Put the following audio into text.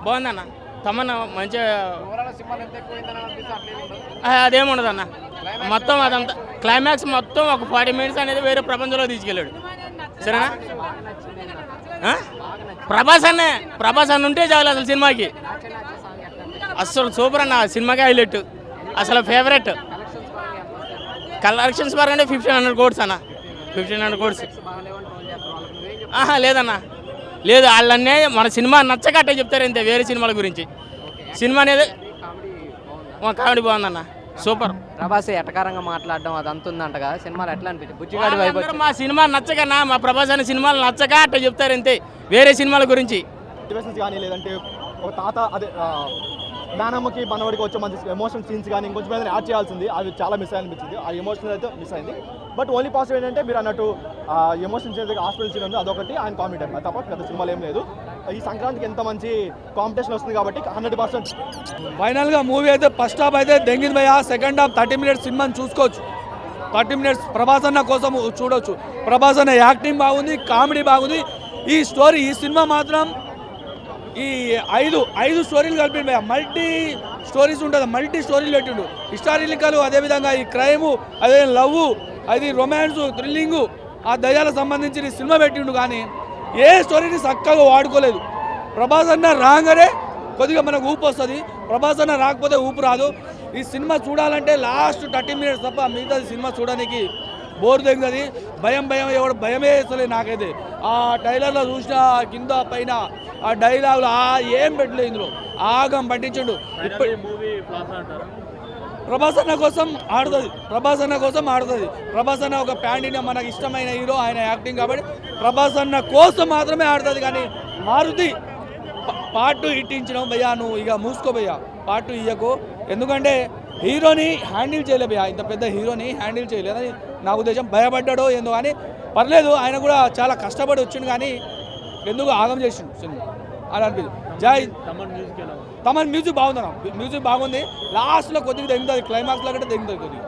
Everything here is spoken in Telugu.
బాగుందన్న తమన్నా మంచిగా అదేముండదు అన్న మొత్తం అదంతా క్లైమాక్స్ మొత్తం ఒక 40 minutes అనేది వేరే ప్రపంచంలో తీసుకెళ్ళాడు సరేనా. ప్రభాస్ అన్న ఉంటే చాలు అసలు సినిమాకి, అసలు సూపర్ అన్న సినిమాకి హైలైట్, అసలు ఫేవరెట్. కలెక్షన్స్ పరంగా 1500 crores అన్న, 1500 crores. లేదన్న లేదు, వాళ్ళన్నే మన సినిమా నచ్చక అట్టే చెప్తారు అంతే, వేరే సినిమాల గురించి. సినిమా అనేది కామెడీ బాగుందన్న, సూపర్. ప్రభాస్ ఎటకారంగా మాట్లాడడం అదంతా ఉందంట కదా, సినిమాలు ఎట్లా అనిపించింది? బుజ్జిగాడి వైపు మా సినిమా నచ్చకన్నా మా ప్రభాస్ అనే సినిమాలు నచ్చక అట్టే చెప్తారు అంతే, వేరే సినిమాల గురించి. కానీ లేదంటే ఒక తాత అదే నానమ్మకి మనవాడికి వచ్చే మంచి ఎమోషనల్ సీన్స్ కానీ ఇంకొంచెం మీద యాడ్ చేయాల్సింది, అవి చాలా మిస్ అనిపించింది. ఆ ఎమోషనల్ అయితే మిస్ అయింది. బట్ ఓన్లీ పాజిటివ్ ఏంటంటే మీరు అన్నట్టు ఎమోషన్ చేసే హాస్పిటల్ సీన్ ఉంది, అదొకటి ఆయన కామెడీ టైం, తప్ప పెద్ద సినిమాలు ఏం లేదు. ఈ సంక్రాంతికి ఎంత మంచి కాంపిటీషన్ వస్తుంది కాబట్టి 100%. ఫైనల్గా మూవీ అయితే ఫస్ట్ హాఫ్ అయితే దెంగింది భయ్యా, సెకండ్ హాఫ్ 30 minutes సినిమాని చూసుకోవచ్చు. 30 minutes ప్రభాస్ అన్న కోసం చూడవచ్చు. ప్రభాస్ అన్న యాక్టింగ్ బాగుంది, కామెడీ బాగుంది. ఈ స్టోరీ ఈ సినిమా మాత్రం ఈ ఐదు స్టోరీలు కలిపి మల్టీ స్టోరీస్ ఉంటుంది, మల్టీ స్టోరీలు పెట్టిండు. హిస్టారికల్, అదేవిధంగా ఈ క్రైము, అదే లవ్, అది రొమాన్స్, థ్రిల్లింగు, ఆ దయ్యాలకు సంబంధించిన సినిమా పెట్టిండు. కానీ ఏ స్టోరీని చక్కగా వాడుకోలేదు. ప్రభాస్ అన్న రాగానే కొద్దిగా మనకు ఊపు వస్తుంది, ప్రభాస్ అన్న రాకపోతే ఊపు రాదు. ఈ సినిమా చూడాలంటే లాస్ట్ 30 minutes తప్ప మిగతా సినిమా చూడడానికి బోర్ తెగుతుంది. భయం ఎవడు భయమే వేస్తలేదు నాకైతే. ఆ ట్రైలర్లో చూసిన కింద పైన ఆ డైలాగులు ఏం పెట్టలేదు, ఇందులో ఆగం పట్టించండు. ప్రభాస్ అన్న కోసం ఆడుతుంది, ప్రభాస్ అన్న ఒక ప్యాండిన మనకు ఇష్టమైన హీరో, ఆయన యాక్టింగ్ కాబట్టి ప్రభాస్ అన్న కోసం మాత్రమే ఆడుతుంది. కానీ మారుతి పార్ట్ 2 ఇట్టించినావు భయ్యా, నువ్వు ఇక మూసుకో భయ్యా, పార్ట్ 2 ఇయ్యకు. ఎందుకంటే హీరోని హ్యాండిల్ చేయలే భయ్యా, ఇంత పెద్ద హీరోని హ్యాండిల్ చేయలేదని నా ఉద్దేశం. భయపడ్డాడో ఏందో కానీ పర్లేదు, ఆయన కూడా చాలా కష్టపడి వచ్చిండు. కానీ ఎందుకు ఆగం చేసిండు సినిమా అని అనిపించింది. జై తమన్ మ్యూజిక్ బాగుంది, మ్యూజిక్ బాగుంది. లాస్ట్లో కొద్దిగా తెగుతుంది, క్లైమాక్స్లో కంటే తెగుతుంది కొద్దిగా.